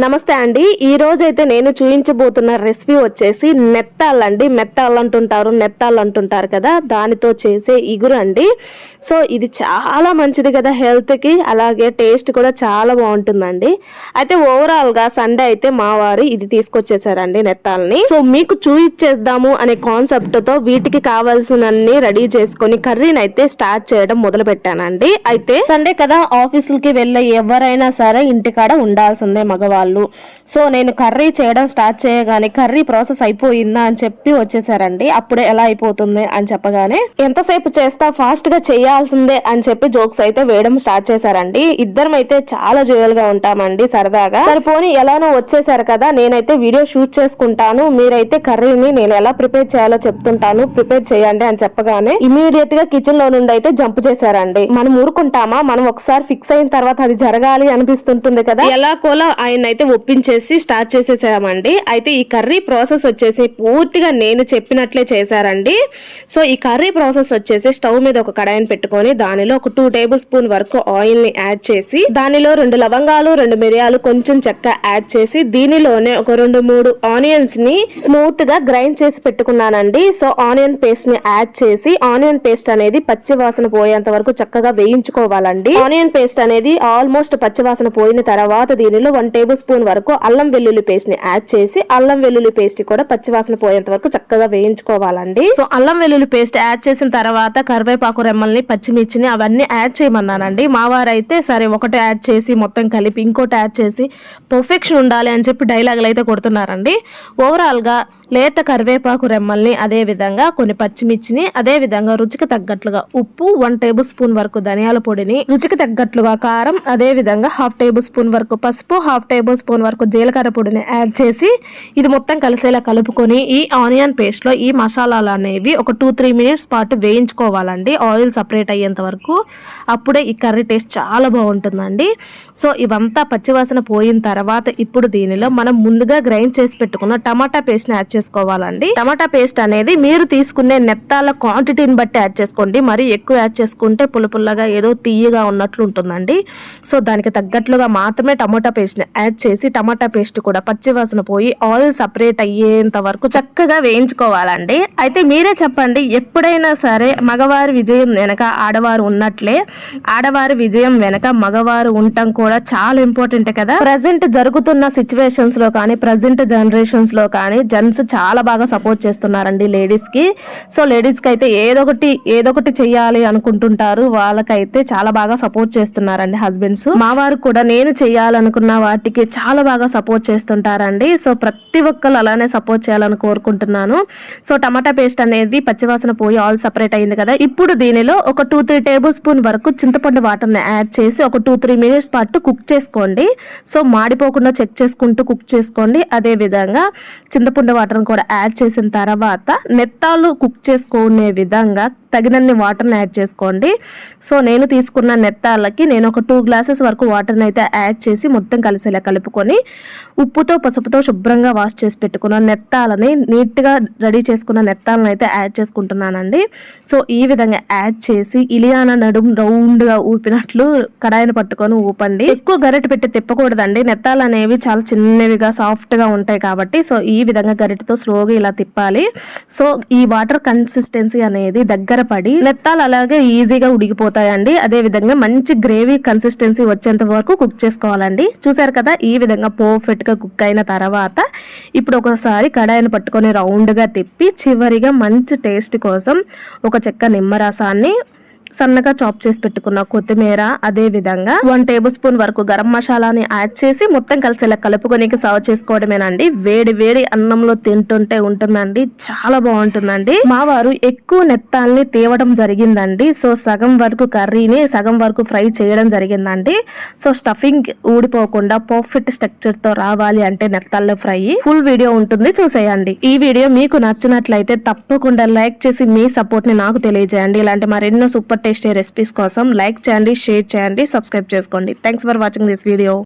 నమస్తే అండి. ఈ రోజు అయితే నేను చూపించబోతున్న రెసిపీ వచ్చేసి నెత్తాలండి. నెత్తాలు అంటుంటారు కదా, దానితో చేసే ఇగురు అండి. సో ఇది చాలా మంచిది కదా హెల్త్ కి, అలాగే టేస్ట్ కూడా చాలా బాగుంటుందండి. అయితే ఓవరాల్ గా సండే అయితే మా వారు ఇది తీసుకొచ్చేసారండి నెత్తాలని. సో మీకు చూపించేద్దాము అనే కాన్సెప్ట్ తో వీటికి కావాల్సినన్ని రెడీ చేసుకొని కర్రీని అయితే స్టార్ట్ చేయడం మొదలు పెట్టానండి. అయితే సండే కదా, ఆఫీసులకి వెళ్ళే ఎవరైనా సరే ఇంటికాడ ఉండాల్సిందే మగవాళ్ళు. సో నేను కర్రీ చేయడం స్టార్ట్ చేయగానే కర్రీ ప్రాసెస్ అయిపోయిందా అని చెప్పి వచ్చేసారండి. అప్పుడే ఎలా అయిపోతుంది అని చెప్పగానే ఎంతసేపు చేస్తా, ఫాస్ట్ గా చేయాల్సిందే అని చెప్పి జోక్స్ అయితే వేయడం స్టార్ట్ చేశారండి. ఇద్దరం అయితే చాలా జోయల్ గా ఉంటామండి, సరదాగా. సరిపోని ఎలానో వచ్చేసారు కదా, నేనైతే వీడియో షూట్ చేసుకుంటాను, మీరైతే కర్రీని నేను ఎలా ప్రిపేర్ చేయాలో చెప్తుంటాను, ప్రిపేర్ చేయండి అని చెప్పగానే ఇమీడియట్ గా కిచెన్ లో నుండి అయితే జంప్ చేశారండి. మనం ఊరుకుంటామా? మనం ఒకసారి ఫిక్స్ అయిన తర్వాత అది జరగాలి అనిపిస్తుంటుంది కదా. ఎలా కోలా ఆయన అయితే ఒప్పించేసి స్టార్ట్ చేసేసామండి. అయితే ఈ కర్రీ ప్రాసెస్ వచ్చేసి పూర్తిగా నేను చెప్పినట్లే చేశారండి. సో ఈ కర్రీ ప్రాసెస్ వచ్చేసి స్టవ్ మీద ఒక కడాయిని పెట్టుకొని దానిలో ఒక 2 టేబుల్ స్పూన్ వరకు ఆయిల్ ని యాడ్ చేసి, దానిలో 2 లవంగాలు, 2 మిరియాలు, కొంచెం చెక్క యాడ్ చేసి, దీనిలోనే ఒక 2-3 ఆనియన్స్ ని స్మూత్ గా గ్రైండ్ చేసి పెట్టుకున్నానండి. సో ఆనియన్ పేస్ట్ ని యాడ్ చేసి, ఆనియన్ పేస్ట్ అనేది పచ్చి వాసన పోయేంత వరకు చక్కగా వేయించుకోవాలండి. ఆనియన్ పేస్ట్ అనేది ఆల్మోస్ట్ పచ్చి వాసన పోయిన తర్వాత దీనిలో 1 టేబుల్ స్పూన్ వరకు అల్లం వెల్లుల్లి పేస్ట్ ని యాడ్ చేసి, అల్లం వెల్లుల్లి పేస్ట్ కూడా పచ్చివాసన పోయేంత వరకు చక్కగా వేయించుకోవాలండి. సో అల్లం వెల్లుల్లి పేస్ట్ యాడ్ చేసిన తర్వాత కరివేపాకు రెమ్మల్ని, పచ్చిమిర్చిని అవన్నీ యాడ్ చేయమన్నానండి. మా వారైతే సరే ఒకటి యాడ్ చేసి మొత్తం కలిపి ఇంకోటి యాడ్ చేసి పర్ఫెక్షన్ ఉండాలి అని చెప్పి డైలాగులు అయితే కొడుతున్నారండి. ఓవరాల్ గా లేత కరివేపాకు రెమ్మల్ని, అదే విధంగా కొన్ని పచ్చిమిర్చిని, అదే విధంగా రుచికి తగ్గట్లుగా ఉప్పు, 1 టేబుల్ స్పూన్ వరకు ధనియాల పొడిని, రుచికి తగ్గట్లుగా కారం, అదే విధంగా 1/2 టేబుల్ స్పూన్ వరకు పసుపు, 1/2 టేబుల్ స్పూన్ వరకు జీలకర్ర పొడిని యాడ్ చేసి ఇది మొత్తం కలిసేలా కలుపుకొని ఈ ఆనియన్ పేస్ట్ లో ఈ మసాలాలు అనేవి ఒక 2-3 మినిట్స్ పాటు వేయించుకోవాలండి, ఆయిల్ సపరేట్ అయ్యేంత వరకు. అప్పుడే ఈ కర్రీ టేస్ట్ చాలా బాగుంటుందండి. సో ఇవంతా పచ్చివాసన పోయిన తర్వాత ఇప్పుడు దీనిలో మనం ముందుగా గ్రైండ్ చేసి పెట్టుకున్న టమాటా పేస్ట్ ని యాడ్ చేసుకోవాలండి. టమాటా పేస్ట్ అనేది మీరు తీసుకునే నెత్తాల క్వాంటిటీని బట్టి యాడ్ చేసుకోండి. మరి ఎక్కువ యాడ్ చేసుకుంటే పుల్లగా ఏదో తీయగా ఉన్నట్లు ఉంటుందండి. సో దానికి తగ్గట్లుగా మాత్రమే టమాటా పేస్ట్ ని యాడ్ చేసి, టమాటా పేస్ట్ కూడా పచ్చివాసన పోయి ఆయిల్ సపరేట్ అయ్యేంత వరకు చక్కగా వేయించుకోవాలండి. అయితే మీరే చెప్పండి, ఎప్పుడైనా సరే మగవారి విజయం వెనక ఆడవారు ఉన్నట్లే ఆడవారి విజయం వెనక మగవారు ఉండటం కూడా చాలా ఇంపార్టెంట్ కదా. ప్రజెంట్ జరుగుతున్న సిచ్యువేషన్స్ లో కానీ, ప్రజెంట్ జనరేషన్స్ లో కానీ జెంట్స్ చాలా బాగా సపోర్ట్ చేస్తున్నారండి లేడీస్ కి. సో లేడీస్ కి అయితే ఏదో ఒకటి చెయ్యాలి అనుకుంటుంటారు, వాళ్ళకైతే చాలా బాగా సపోర్ట్ చేస్తున్నారండి హస్బెండ్స్. మా వారు కూడా నేను చెయ్యాలనుకున్న వాటికి చాలా బాగా సపోర్ట్ చేస్తుంటారండి. సో ప్రతి ఒక్కరు అలానే సపోర్ట్ చేయాలని కోరుకుంటున్నాను. సో టమాటా పేస్ట్ అనేది పచ్చివాసన పోయి ఆయిల్ సపరేట్ అయింది కదా, ఇప్పుడు దీనిలో ఒక 2-3 టేబుల్ స్పూన్ వరకు చింతపండు వాటర్ ని యాడ్ చేసి ఒక 2-3 మినిట్స్ పాటు కుక్ చేసుకోండి. సో మాడిపోకుండా చెక్ చేసుకుంటూ కుక్ చేసుకోండి. అదే విధంగా చింతపండు వాటర్ కూడా యాడ్ చేసిన తర్వాత నెత్తాలు కుక్ చేసుకునే విధంగా తగినన్ని వాటర్ని యాడ్ చేసుకోండి. సో నేను తీసుకున్న నెత్తాలకి నేను ఒక 2 గ్లాసెస్ వరకు వాటర్ని అయితే యాడ్ చేసి మొత్తం కలిసేలా కలుపుకొని, ఉప్పుతో పసుపుతో శుభ్రంగా వాష్ చేసి పెట్టుకున్న నెత్తాలని, నీట్గా రెడీ చేసుకున్న నెత్తాలను అయితే యాడ్ చేసుకుంటున్నానండి. సో ఈ విధంగా యాడ్ చేసి ఇలియానా నడుము రౌండ్గా ఊపినట్లు కడాయిని పట్టుకొని ఊపండి. ఎక్కువ గరిటె పెట్టి తిప్పకూడదండి, నెత్తాలు అనేవి చాలా చిన్నవిగా సాఫ్ట్గా ఉంటాయి కాబట్టి. సో ఈ విధంగా గరిటెతో స్లోగా ఇలా తిప్పాలి. సో ఈ వాటర్ కన్సిస్టెన్సీ అనేది దగ్గర పడి నెత్తాలు అలాగే ఈజీగా ఉడికిపోతాయండి. అదే విధంగా మంచి గ్రేవీ కన్సిస్టెన్సీ వచ్చేంత వరకు కుక్ చేసుకోవాలండి. చూసారు కదా, ఈ విధంగా పర్ఫెక్ట్ గా కుక్ అయిన తర్వాత ఇప్పుడు ఒకసారి కడాయిని పట్టుకొని రౌండ్ గా తిప్పి, చివరిగా మంచి టేస్ట్ కోసం ఒక చెక్క నిమ్మరసాన్ని, సన్నగా చాప్ చేసి పెట్టుకున్న కొత్తిమీర, అదే విధంగా 1 టేబుల్ స్పూన్ వరకు గరం మసాలాని యాడ్ చేసి మొత్తం కలిసేలా కలుపుకొని సర్వ్ చేసుకోవడమేనండి. వేడి అన్నంలో తింటుంటే ఉంటుందండి, చాలా బాగుంటుందండి. మా వారు ఎక్కువ నెత్తాల్ని తేవడం జరిగిందండి. సో సగం వరకు కర్రీని, సగం వరకు ఫ్రై చేయడం జరిగిందండి. సో స్టఫింగ్ ఊడిపోకుండా పర్ఫెక్ట్ స్ట్రక్చర్ తో రావాలి అంటే నెత్తాల్లో ఫ్రై ఫుల్ వీడియో ఉంటుంది, చూసేయండి. ఈ వీడియో మీకు నచ్చినట్లయితే తప్పకుండా లైక్ చేసి మీ సపోర్ట్ ని నాకు తెలియజేయండి. ఇలాంటి మరెన్నో సూపర్ టేస్టీ రెసిపీస్ కోసం లైక్ చేయండి, షేర్ చేయండి, సబ్స్క్రైబ్ చేసుకోండి. Thanks for watching this video.